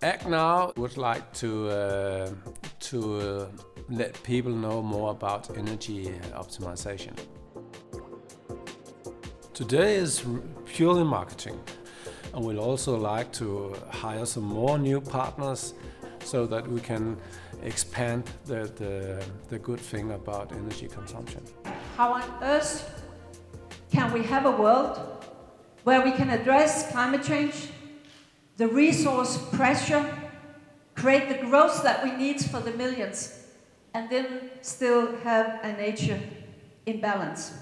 Act Now would like to let people know more about energy optimization. Today is purely marketing, and we'll also like to hire some more new partners so that we can expand the good thing about energy consumption. How on earth can we have a world where we can address climate change, the resource pressure, create the growth that we need for the millions, and then still have a nature in balance?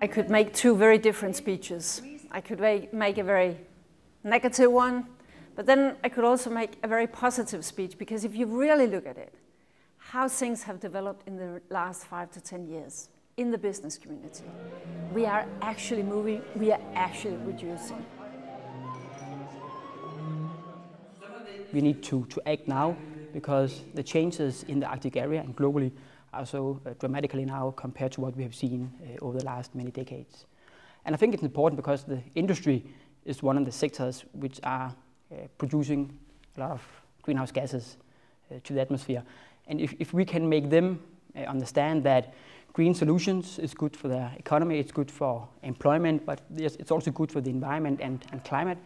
I could make two very different speeches. I could make a very negative one, but then I could also make a very positive speech, because if you really look at it, how things have developed in the last 5 to 10 years in the business community, we are actually moving, we are actually reducing. We need to act now, because the changes in the Arctic area and globally are so dramatically now compared to what we have seen over the last many decades. And I think it's important because the industry is one of the sectors which are producing a lot of greenhouse gases to the atmosphere. And if we can make them understand that green solutions is good for the economy, it's good for employment, but it's also good for the environment and climate,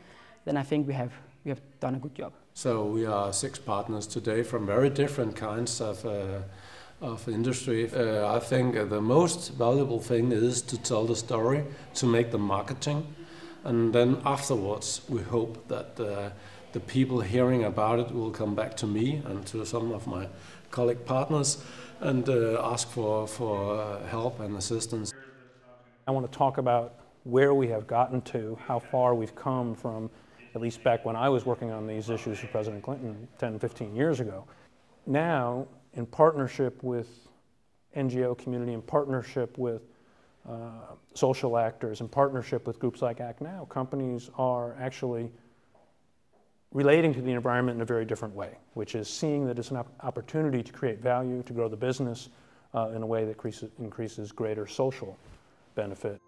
then I think we have done a good job. So we are 6 partners today from very different kinds of industry. I think the most valuable thing is to tell the story, to make the marketing, and then afterwards we hope that the people hearing about it will come back to me and to some of my colleague partners and ask for help and assistance. I want to talk about where we have gotten to, how far we've come from, at least back when I was working on these issues for President Clinton 10, 15 years ago. Now, in partnership with NGO community, in partnership with social actors, in partnership with groups like Act Now, companies are actually relating to the environment in a very different way, which is seeing that it's an opportunity to create value, to grow the business in a way that increases greater social benefit.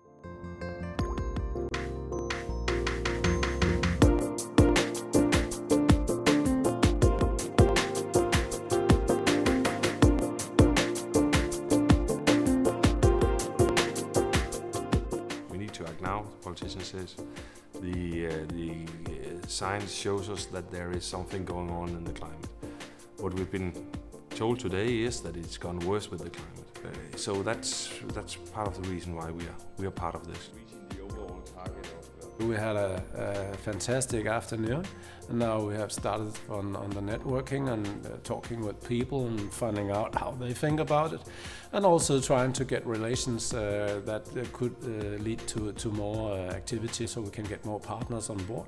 To act now, the politician says. The science shows us that there is something going on in the climate. What we've been told today is that it's gone worse with the climate. So that's part of the reason why we are part of this. We had a fantastic afternoon, and now we have started on the networking and talking with people and finding out how they think about it, and also trying to get relations that could lead to more activity so we can get more partners on board.